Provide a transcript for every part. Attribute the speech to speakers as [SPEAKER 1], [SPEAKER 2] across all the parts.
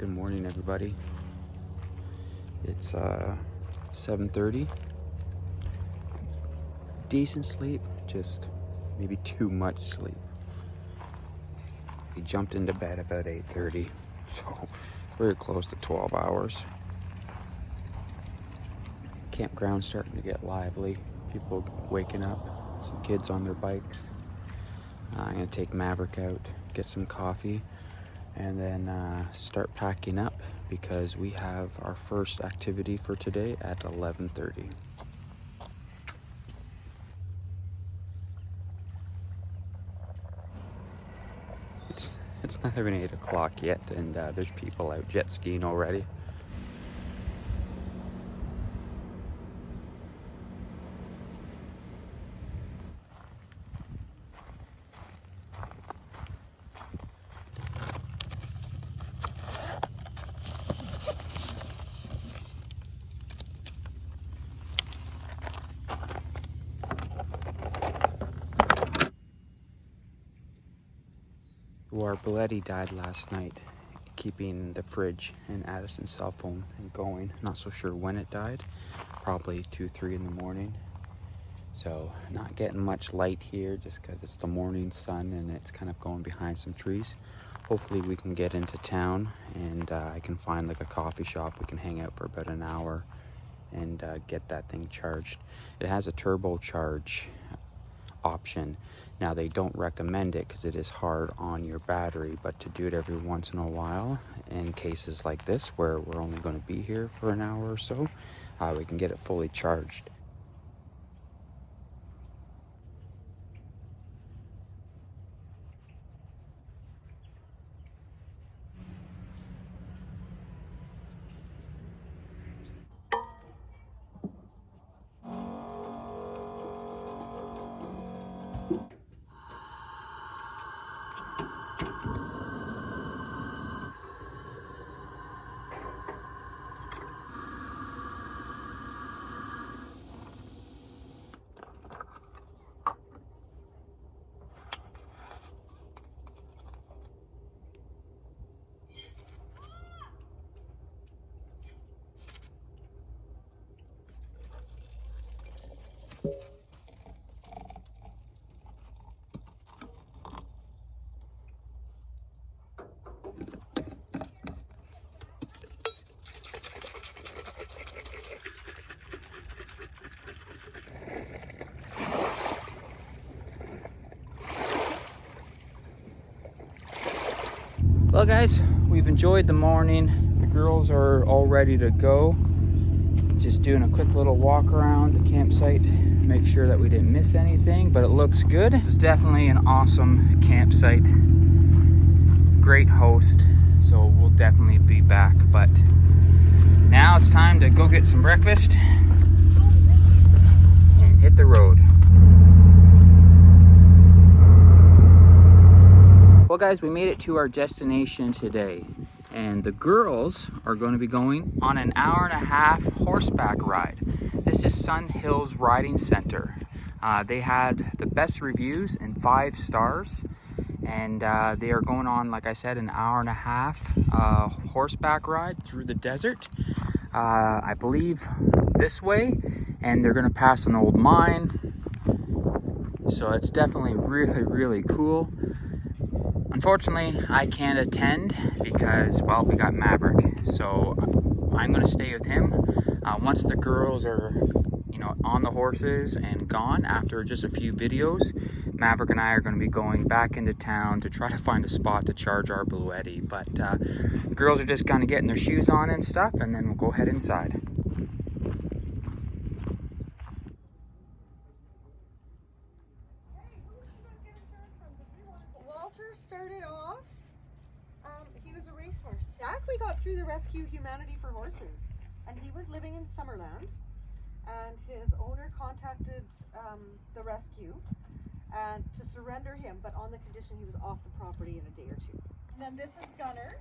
[SPEAKER 1] Good morning, everybody. It's 7:30. Decent sleep, just maybe too much sleep. We jumped into bed about 8:30, so very close to 12 hours. Campground's starting to get lively. People waking up, some kids on their bikes. I'm gonna take Maverick out, get some coffee, and then start packing up because we have our first activity for today at 11:30. It's not even 8 o'clock yet, and there's people out jet skiing already. Our Belletti died last night, keeping the fridge and Addison's cell phone going. Not so sure when it died, probably 2, 3 in the morning. So not getting much light here just because it's the morning sun and it's kind of going behind some trees. Hopefully we can get into town and I can find like a coffee shop. We can hang out for about an hour and get that thing charged. It has a turbocharge option. Now they don't recommend it because it is hard on your battery, but to do it every once in a while in cases like this where we're only going to be here for an hour or so, we can get it fully charged. Well guys, we've enjoyed the morning. The girls are all ready to go. Just doing a quick little walk around the campsite, make sure that we didn't miss anything, but it looks good. This is definitely an awesome campsite. Great host, so we'll definitely be back. But now it's time to go get some breakfast and hit the road. Well guys, we made it to our destination today, and the girls are going to be going on an 1.5-hour horseback ride. This is Sun Hills Riding Center. They had the best reviews and 5 stars, and they are going on, like I said, an 1.5-hour horseback ride through the desert. I believe this way, and they're going to pass an old mine. So it's definitely really, really cool. Unfortunately, I can't attend because, well, we got Maverick, so I'm going to stay with him. Once the girls are, on the horses and gone after just a few videos, Maverick and I are going to be going back into town to try to find a spot to charge our Belletti. But the girls are just kind of getting their shoes on and stuff, and then we'll go head inside.
[SPEAKER 2] Started off, he was a racehorse. Jack, we got through the Rescue Humanity for Horses, and he was living in Summerland, and his owner contacted the rescue and to surrender him, but on the condition he was off the property in a day or 2. And then this is Gunner,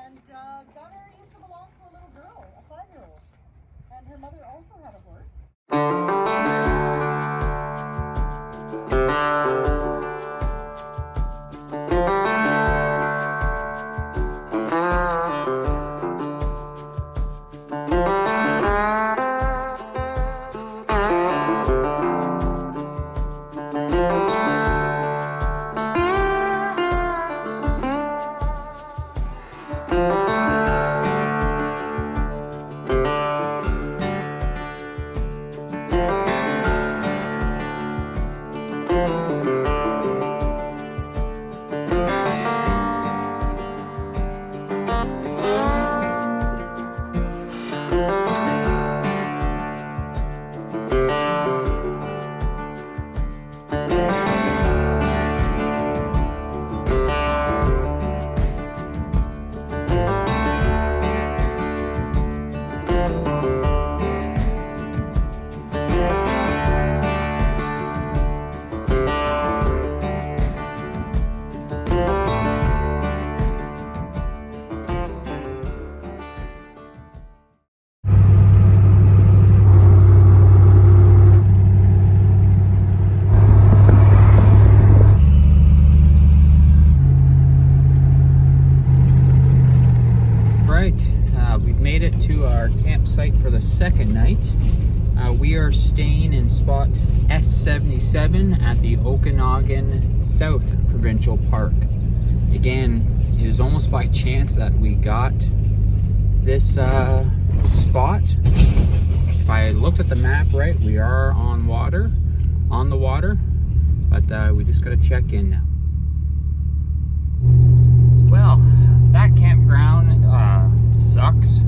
[SPEAKER 2] and Gunner used to belong to a little girl, a 5-year-old, and her mother also had a horse.
[SPEAKER 1] the second night. We are staying in spot S77 at the Okanagan South Provincial Park. Again, it was almost by chance that we got this spot. If I looked at the map right, we are on the water, but we just gotta check in now. Well, that campground sucks.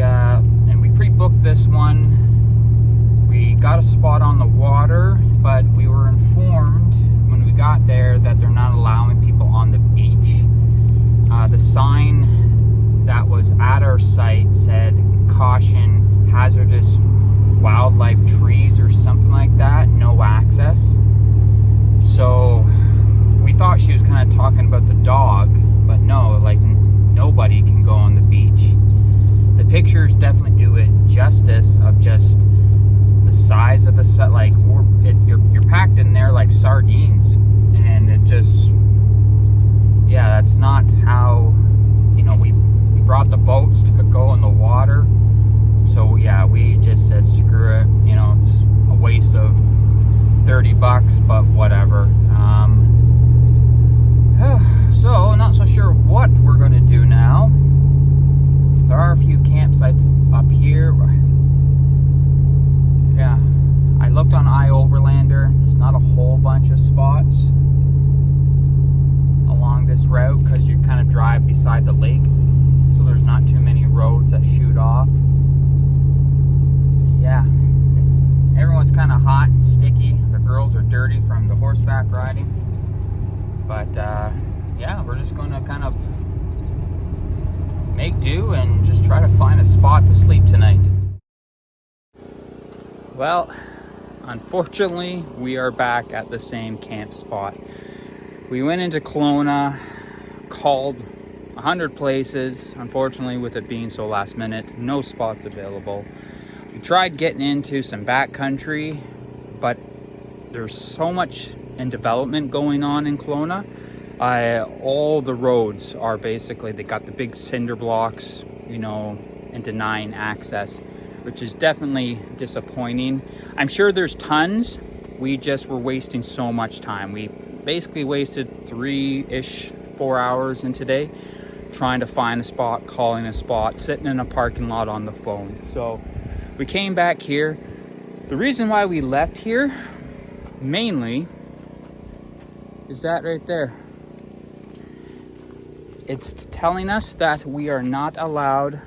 [SPEAKER 1] And we pre-booked this one. We got a spot on the water, but we were informed when we got there that they're not allowing people on the beach. The sign that was at our site said caution, hazardous wildlife trees or something like that, no access. So we thought she was kind of talking about the dog, but no, like nobody can go on the beach. The pictures definitely do it justice of just the size of the set. Like you're packed in there like sardines, and it just, yeah, that's not how, you know, we brought the boats to go in the water. So yeah, we just said screw it, you know, it's a waste of $30, but whatever. So not so sure what we're going to do now. There are a few campsites up here. Yeah, I looked on iOverlander. There's not a whole bunch of spots along this route because you kind of drive beside the lake, so there's not too many roads that shoot off. Yeah, everyone's kind of hot and sticky. The girls are dirty from the horseback riding, but yeah, we're just going to kind of make do and just try to find a spot to sleep tonight. Well, unfortunately, we are back at the same camp spot. We went into Kelowna, called 100 places. Unfortunately, with it being so last minute, no spots available. We tried getting into some backcountry, but there's so much in development going on in Kelowna. All the roads are basically, they got the big cinder blocks, you know, and denying access, which is definitely disappointing. I'm sure there's tons. We just were wasting so much time. We basically wasted 4 hours in today trying to find a spot, calling a spot, sitting in a parking lot on the phone. So we came back here. The reason why we left here mainly is that right there. It's telling us that we are not allowed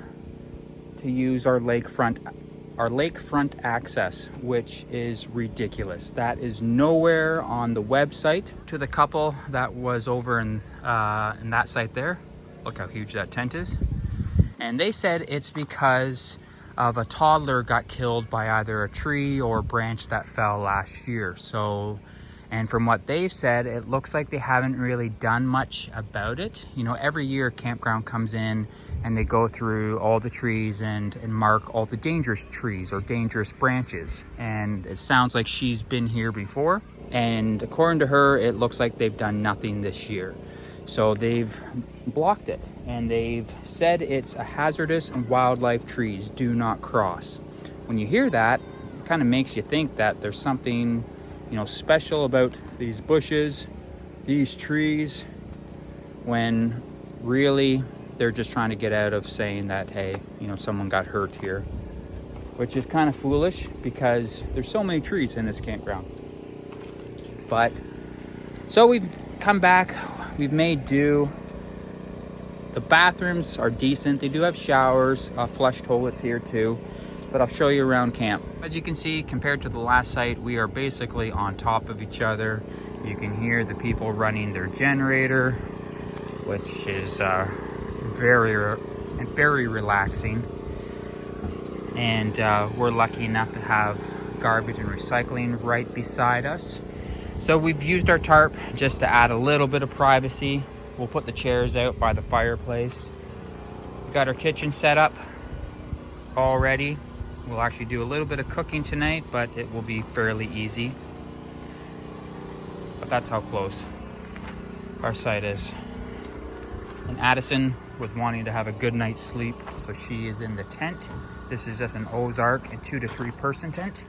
[SPEAKER 1] to use our lakefront access, which is ridiculous. That is nowhere on the website. To the couple that was over in that site there, look how huge that tent is. And they said it's because of a toddler got killed by either a tree or a branch that fell last year. So, and from what they've said, it looks like they haven't really done much about it. You know, every year campground comes in and they go through all the trees and mark all the dangerous trees or dangerous branches. And it sounds like she's been here before. And according to her, it looks like they've done nothing this year. So they've blocked it and they've said it's a hazardous and wildlife trees, do not cross. When you hear that, it kind of makes you think that there's something, you know, special about these bushes, these trees, when really they're just trying to get out of saying that, hey, you know, someone got hurt here, which is kind of foolish because there's so many trees in this campground. But so we've come back, we've made do. The bathrooms are decent. They do have showers, flush toilets here too, but I'll show you around camp. As you can see, compared to the last site, we are basically on top of each other. You can hear the people running their generator, which is very relaxing. And we're lucky enough to have garbage and recycling right beside us. So we've used our tarp just to add a little bit of privacy. We'll put the chairs out by the fireplace. We've got our kitchen set up all ready. We'll actually do a little bit of cooking tonight, but it will be fairly easy. But that's how close our site is. And Addison was wanting to have a good night's sleep. So she is in the tent. This is just an Ozark and 2 to 3 person tent.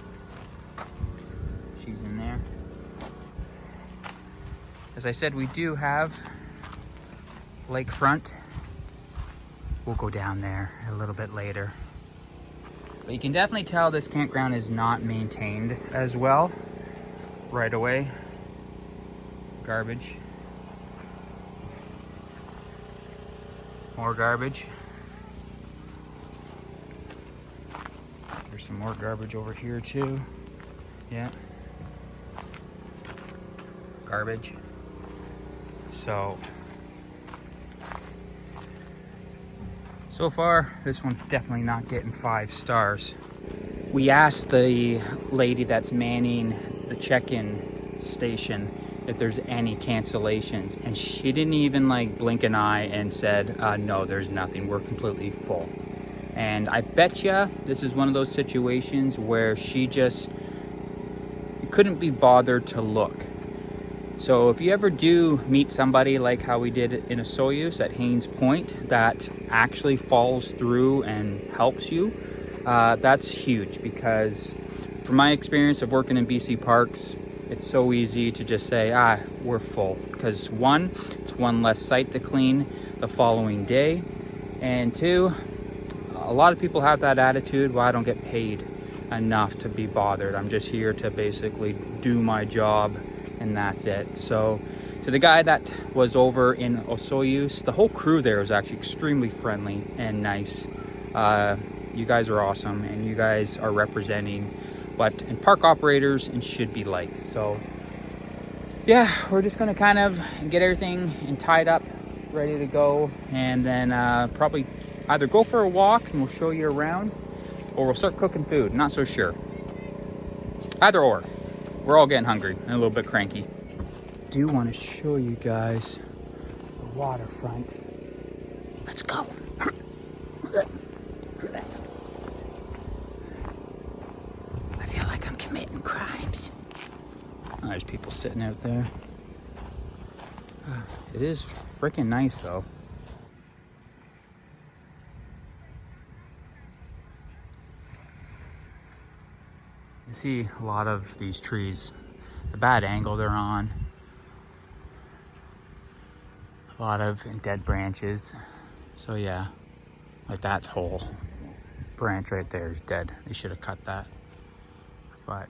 [SPEAKER 1] She's in there. As I said, we do have lakefront. We'll go down there a little bit later. But you can definitely tell this campground is not maintained as well right away. Garbage. More garbage. There's some more garbage over here too. Yeah. Garbage. So far, this one's definitely not getting 5 stars. We asked the lady that's manning the check-in station if there's any cancellations, and she didn't even like blink an eye and said, no, there's nothing, we're completely full. And I bet you this is one of those situations where she just couldn't be bothered to look. So if you ever do meet somebody like how we did in a Soyuz at Haynes Point that actually follows through and helps you, that's huge, because from my experience of working in BC parks, it's so easy to just say, we're full. Because 1, it's one less site to clean the following day. And 2, a lot of people have that attitude, well, I don't get paid enough to be bothered. I'm just here to basically do my job, and that's it. So to the guy that was over in Osoyoos, the whole crew there was actually extremely friendly and nice. You guys are awesome, and you guys are representing what in park operators and should be like. So yeah, we're just gonna kind of get everything tied up, ready to go, and then probably either go for a walk and we'll show you around, or we'll start cooking food. Not so sure. Either or. We're all getting hungry and a little bit cranky. I do want to show you guys the waterfront. Let's go. I feel like I'm committing crimes. Oh, there's people sitting out there. It is freaking nice though. You see a lot of these trees, the bad angle they're on, a lot of dead branches. So yeah, like that whole branch right there is dead. They should have cut that. But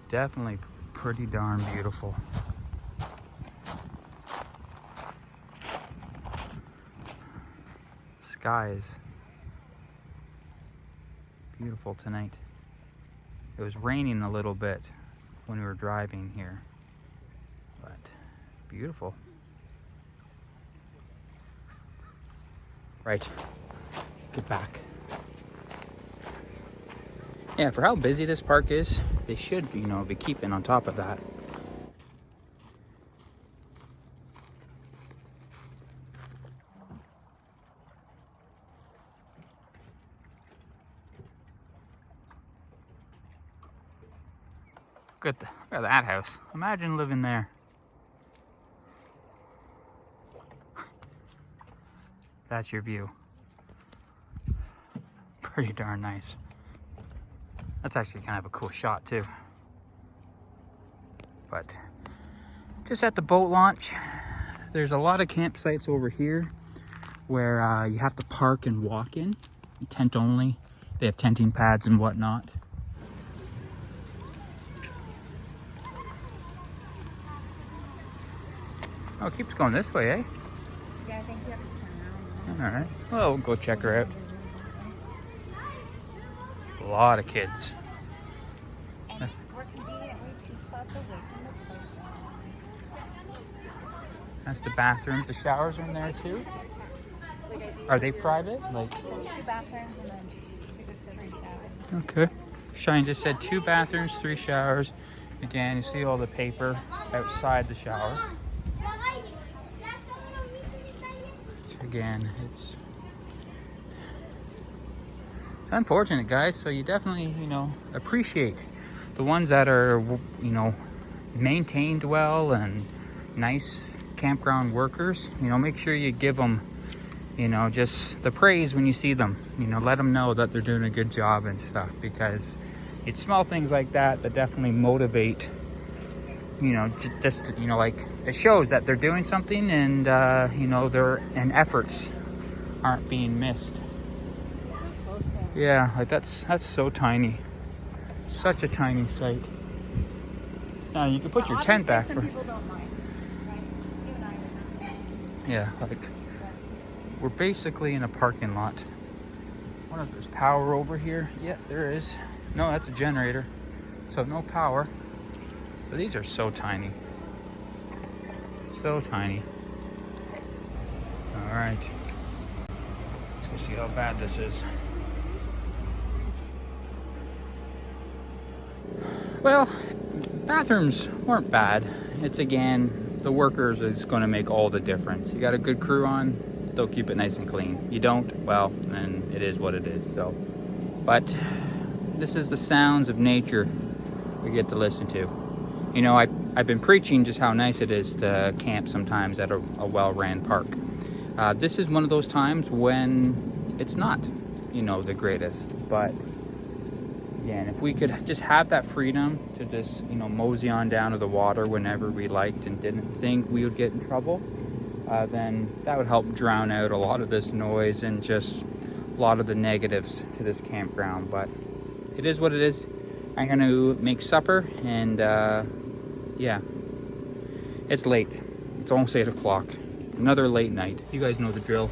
[SPEAKER 1] definitely pretty darn beautiful. Sky is beautiful tonight. It was raining a little bit when we were driving here, but beautiful. Right, get back. Yeah, for how busy this park is, they should, be keeping on top of that. Look at that house. Imagine living there. That's your view. Pretty darn nice. That's actually kind of a cool shot too. But just at the boat launch, there's a lot of campsites over here where you have to park and walk in. Tent only. They have tenting pads and whatnot. Oh, it keeps going this way, eh?
[SPEAKER 3] Yeah, I think you have to turn around.
[SPEAKER 1] All right. Well, we'll go check her out. A lot of kids.
[SPEAKER 3] And we're conveniently 2 spots away from the playground.
[SPEAKER 1] That's the bathrooms. The showers are in there too. Are they private? Like
[SPEAKER 3] 2 bathrooms and then 3 showers.
[SPEAKER 1] okay. Shine just said 2 bathrooms, 3 showers. Again, you see all the paper outside the shower. Again, it's unfortunate, guys. So you definitely, appreciate the ones that are, maintained well and nice campground workers. Make sure you give them, you know, just the praise when you see them. You know, let them know that they're doing a good job and stuff, because it's small things like that that definitely motivate, you know, just, you know, like, it shows that they're doing something, and you know, their efforts aren't being missed. Yeah, like that's so tiny. Such a tiny site. Now you can put your tent back for.
[SPEAKER 3] People don't mind, right? You and I are not.
[SPEAKER 1] Yeah, like we're basically in a parking lot. I wonder if there's power over here. Yeah, there is. No, that's a generator. So no power. But these are so tiny. So tiny. All right. Let's go see how bad this is. Well, bathrooms weren't bad. It's, again, the workers is going to make all the difference. You got a good crew on, they'll keep it nice and clean. You don't, well, then it is what it is. So, but this is the sounds of nature we get to listen to. You know, I've been preaching just how nice it is to camp sometimes at a well-ran park. This is one of those times when it's not, you know, the greatest, but yeah, and if we could just have that freedom to just, you know, mosey on down to the water whenever we liked and didn't think we would get in trouble, then that would help drown out a lot of this noise and just a lot of the negatives to this campground. But it is what it is. I'm going to make supper, and yeah, it's late. It's almost 8 o'clock. Another late night. You guys know the drill.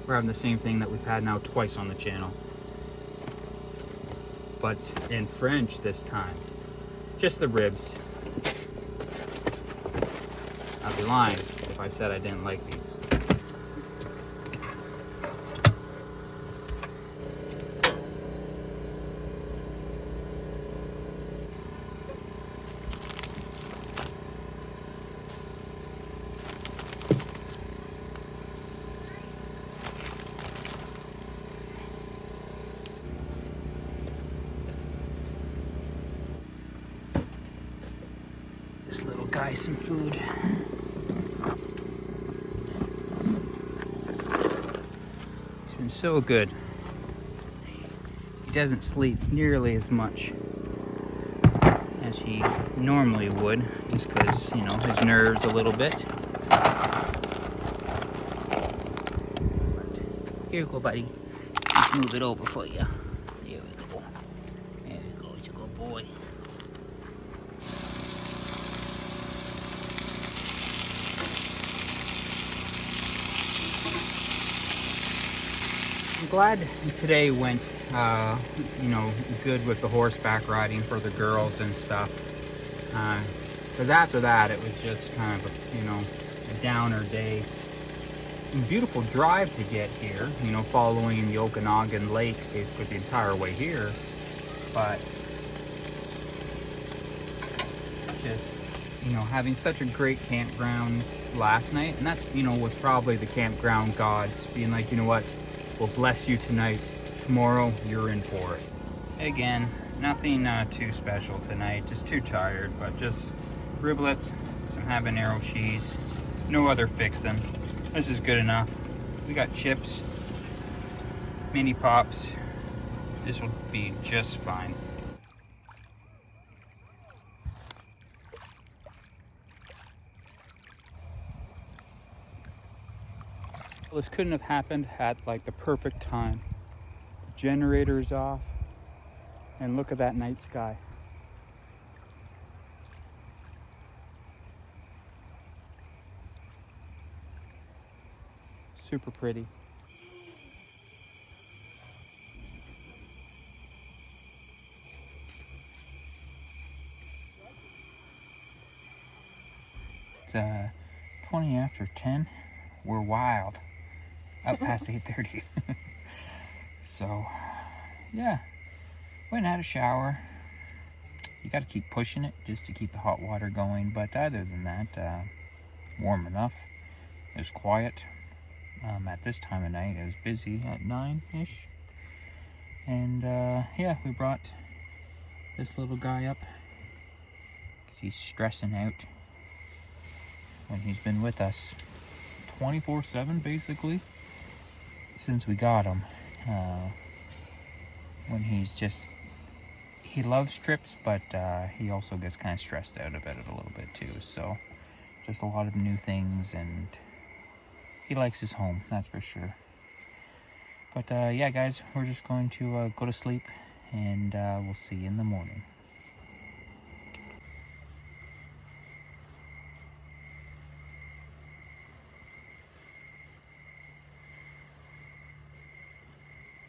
[SPEAKER 1] We're having the same thing that we've had now twice on the channel, but in French this time. Just the ribs. I'd be lying if I said I didn't like these. This little guy some food. He's been so good. He doesn't sleep nearly as much as he normally would, just because, you know, his nerves a little bit. Here you go, buddy. Let's move it over for you. There we go. There we go. He's a good boy. I'm glad today went, you know, good with the horseback riding for the girls and stuff. Because after that, it was just kind of a, you know, a downer day. Beautiful drive to get here, you know, following the Okanagan Lake basically the entire way here. But just, you know, having such a great campground last night, and that's, you know, was probably the campground gods being like, you know what, we'll bless you tonight. Tomorrow, you're in for it. Again, nothing too special tonight. Just too tired, but just riblets, some habanero cheese. No other fixin'. This is good enough. We got chips, mini pops. This will be just fine. Well, this couldn't have happened at like the perfect time. The generator's off, and look at that night sky. Super pretty. It's 20 after 10. We're wild. Up past 8:30. So, yeah. Went and had a shower. You got to keep pushing it just to keep the hot water going. But other than that, warm enough. It was quiet. At this time of night, it was busy at 9-ish. And yeah, we brought this little guy up because he's stressing out. And he's been with us 24/7 basically. since we got him. When he's just, he loves trips, but he also gets kind of stressed out about it a little bit too. So just a lot of new things, and he likes his home, that's for sure. But yeah, guys, we're just going to go to sleep, and we'll see you in the morning.